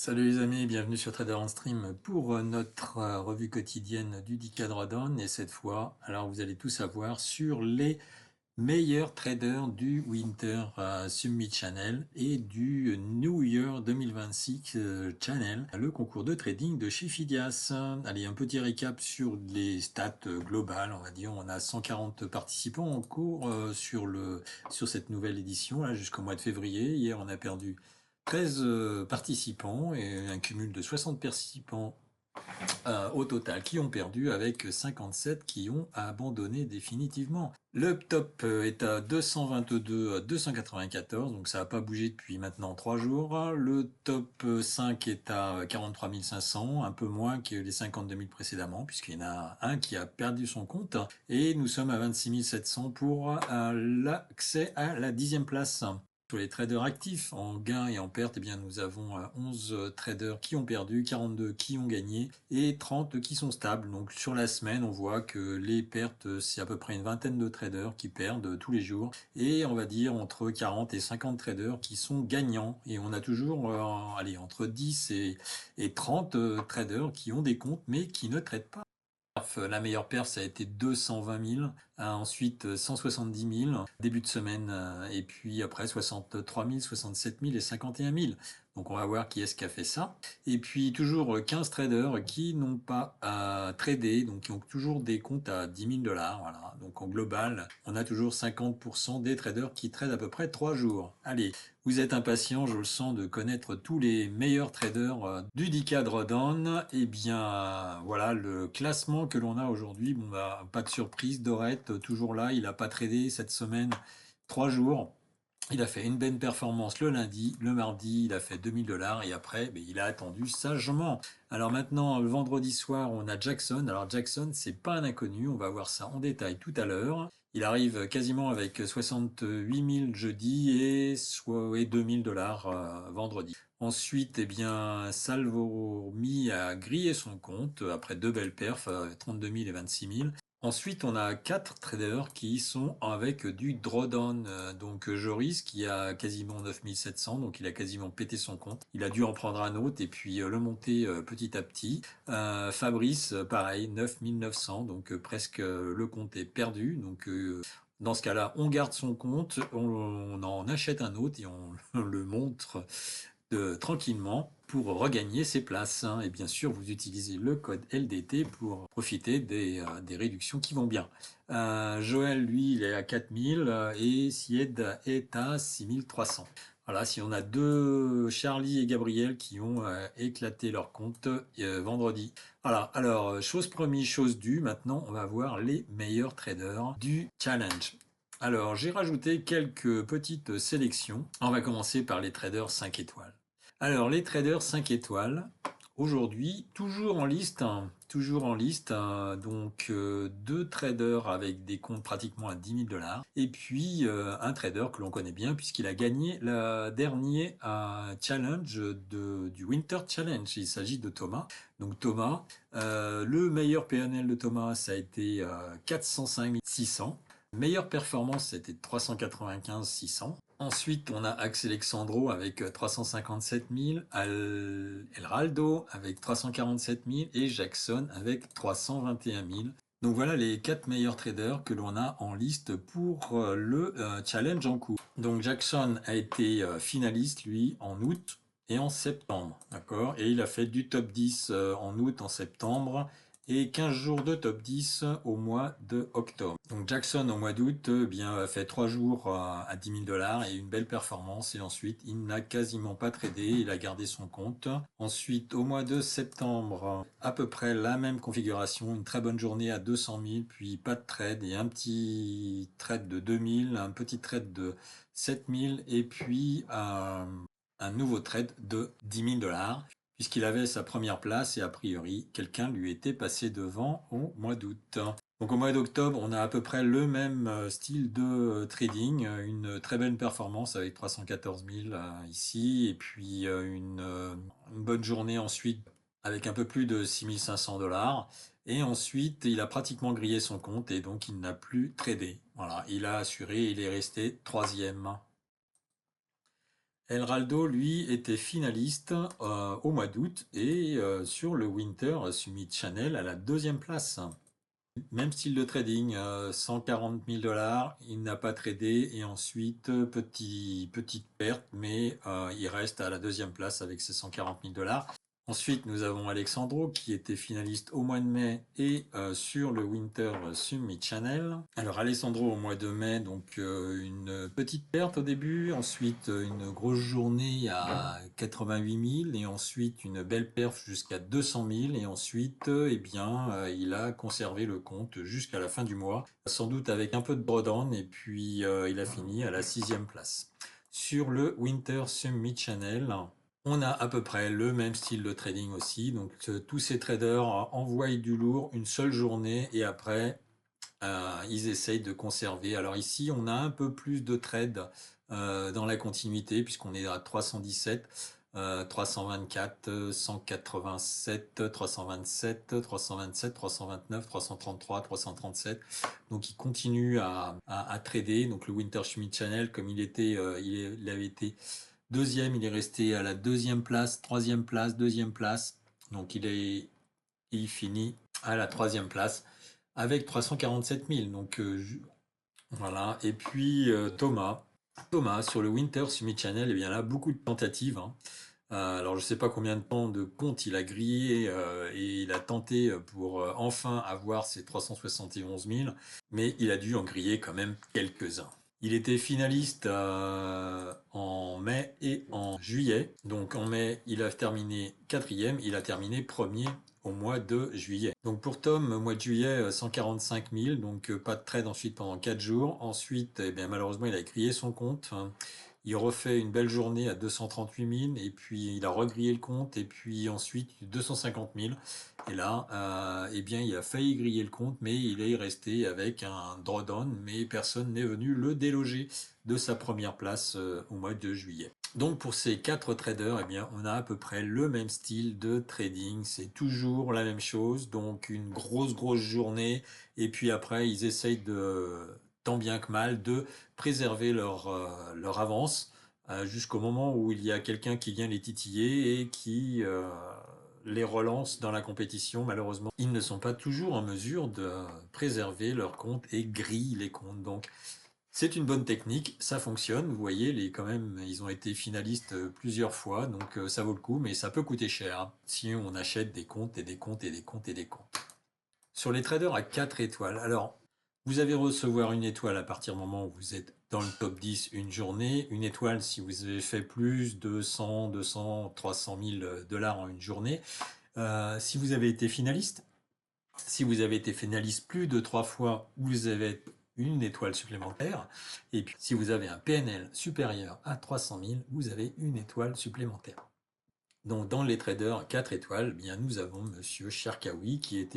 Salut les amis, bienvenue sur Trader on Stream pour notre revue quotidienne du DK Drawdown et cette fois, alors vous allez tout savoir sur les meilleurs traders du Winter Summit Channel et du New Year 2026 Channel, le concours de trading de chez Fidias. Allez, un petit récap sur les stats globales, on va dire, on a 140 participants en cours sur cette nouvelle édition là jusqu'au mois de février. Hier, on a perdu 13 participants et un cumul de 60 participants au total qui ont perdu avec 57 qui ont abandonné définitivement. Le top est à 222 à 294, donc ça n'a pas bougé depuis maintenant 3 jours. Le top 5 est à 43 500, un peu moins que les 52 000 précédemment, puisqu'il y en a un qui a perdu son compte. Et nous sommes à 26 700 pour l'accès à la 10e place. Sur les traders actifs en gain et en perte, eh bien, nous avons 11 traders qui ont perdu, 42 qui ont gagné et 30 qui sont stables. Donc sur la semaine, on voit que les pertes, c'est à peu près une vingtaine de traders qui perdent tous les jours et on va dire entre 40 et 50 traders qui sont gagnants. Et on a toujours allez, entre 10 et 30 traders qui ont des comptes mais qui ne traitent pas. La meilleure perf, ça a été 220 000, ensuite 170 000, début de semaine, et puis après 63 000, 67 000 et 51 000. Donc on va voir qui est-ce qui a fait ça. Et puis toujours 15 traders qui n'ont pas tradé, donc qui ont toujours des comptes à 10 000 $. Voilà. Donc en global, on a toujours 50% des traders qui tradent à peu près 3 jours. Allez, vous êtes impatient, je le sens, de connaître tous les meilleurs traders du DK Drawdown. Eh bien, voilà le classement que l'on a aujourd'hui. Bon, bah, pas de surprise, Dorette, toujours là, il n'a pas tradé cette semaine 3 jours. Il a fait une bonne performance le lundi, le mardi, il a fait 2000 $ et après, ben, il a attendu sagement. Alors maintenant, le vendredi soir, on a Jackson. Alors Jackson, c'est pas un inconnu, on va voir ça en détail tout à l'heure. Il arrive quasiment avec 68 000 jeudi et 2000 $ vendredi. Ensuite, eh bien, Salvomi a grillé son compte après deux belles perfs, 32 000 et 26 000. Ensuite, on a 4 traders qui sont avec du drawdown. Donc Joris qui a quasiment 9700, donc il a quasiment pété son compte. Il a dû en prendre un autre et puis le monter petit à petit. Fabrice, pareil, 9900, donc presque le compte est perdu. Donc dans ce cas-là, on garde son compte, on en achète un autre et on le montre tranquillement pour regagner ses places. Et bien sûr, vous utilisez le code LDT pour profiter des réductions qui vont bien. Joël, lui, il est à 4000 et Sied est à 6300. Voilà, si on a deux Charlie et Gabriel qui ont éclaté leur compte vendredi. Voilà, alors, chose promise, chose due, maintenant on va voir les meilleurs traders du challenge. Alors, j'ai rajouté quelques petites sélections. On va commencer par les traders 5 étoiles. Alors, les traders 5 étoiles, aujourd'hui, toujours en liste, donc deux traders avec des comptes pratiquement à 10 000 $, et puis un trader que l'on connaît bien puisqu'il a gagné le dernier challenge du Winter Challenge. Il s'agit de Thomas. Donc Thomas, le meilleur PNL de Thomas, ça a été 405 600. Meilleure performance, c'était 395 600. Ensuite, on a Axel Alexandro avec 357 000, Elraldo avec 347 000 et Jackson avec 321 000. Donc voilà les 4 meilleurs traders que l'on a en liste pour le challenge en cours. Donc Jackson a été finaliste, lui, en août et en septembre, d'accord. Et il a fait du top 10 en août, en septembre, et 15 jours de top 10 au mois de octobre. Donc Jackson au mois d'août bien a fait 3 jours à 10 000 $ et une belle performance, et ensuite il n'a quasiment pas tradé, il a gardé son compte. Ensuite au mois de septembre, à peu près la même configuration, une très bonne journée à 200 000, puis pas de trade et un petit trade de 2000, un petit trade de 7000 et puis un nouveau trade de 10 000 $, puisqu'il avait sa première place et a priori, quelqu'un lui était passé devant au mois d'août. Donc au mois d'octobre, on a à peu près le même style de trading, une très belle performance avec 314 000 ici, et puis une bonne journée ensuite avec un peu plus de 6 500 $. Et ensuite, il a pratiquement grillé son compte et donc il n'a plus tradé. Voilà, il a assuré, il est resté troisième. El Raldo, lui, était finaliste au mois d'août et sur le Winter Summit Channel à la deuxième place. Même style de trading, 140 000 $, il n'a pas tradé et ensuite petite perte, mais il reste à la deuxième place avec ses 140 000 $. Ensuite, nous avons Alexandro qui était finaliste au mois de mai et sur le Winter Summit Channel. Alors Alessandro au mois de mai, donc une petite perte au début, ensuite une grosse journée à 88 000 et ensuite une belle perf jusqu'à 200 000 et ensuite il a conservé le compte jusqu'à la fin du mois, sans doute avec un peu de drawdown et puis il a fini à la 6e place. Sur le Winter Summit Channel, on a à peu près le même style de trading aussi. Donc tous ces traders envoient du lourd une seule journée et après ils essayent de conserver. Alors ici on a un peu plus de trades dans la continuité puisqu'on est à 317, 324, 187, 327, 327, 329, 333, 337. Donc il continue à trader. Donc le Winter Summit Channel, comme il avait été deuxième, il est resté à la deuxième place, troisième place, deuxième place. Donc il finit à la troisième place avec 347 000. Donc voilà. Et puis Thomas sur le Winter Summit Channel, eh bien là beaucoup de tentatives, hein. Alors je sais pas combien de temps de compte il a grillé et il a tenté pour enfin avoir ses 371 000, mais il a dû en griller quand même quelques-uns. Il était finaliste en mai et en juillet. Donc en mai, il a terminé quatrième, il a terminé premier au mois de juillet. Donc pour Tom, au mois de juillet, 145 000, donc pas de trade ensuite pendant 4 jours. Ensuite, eh bien, malheureusement, il a grillé son compte. Il refait une belle journée à 238 000 et puis il a regrillé le compte et puis ensuite 250 000. Et là, il a failli griller le compte, mais il est resté avec un drawdown, mais personne n'est venu le déloger de sa première place au mois de juillet. Donc pour ces 4 traders, eh bien, on a à peu près le même style de trading, c'est toujours la même chose, donc une grosse journée, et puis après ils essayent tant bien que mal, de préserver leur avance jusqu'au moment où il y a quelqu'un qui vient les titiller et qui les relance dans la compétition. Malheureusement, ils ne sont pas toujours en mesure de préserver leur compte et grillent les comptes. Donc, c'est une bonne technique, ça fonctionne. Vous voyez, quand même, ils ont été finalistes plusieurs fois, donc ça vaut le coup, mais ça peut coûter cher hein, si on achète des comptes et des comptes et des comptes et des comptes. Sur les traders à 4 étoiles, alors, vous allez recevoir une étoile à partir du moment où vous êtes dans le top 10 une journée, une étoile si vous avez fait plus de 100, 200, 300 000 $ en une journée. Si vous avez été finaliste, plus de 3 fois, vous avez une étoile supplémentaire. Et puis, si vous avez un PNL supérieur à 300 000, vous avez une étoile supplémentaire. Donc, dans les traders 4 étoiles, eh bien, nous avons Monsieur Cherkaoui qui était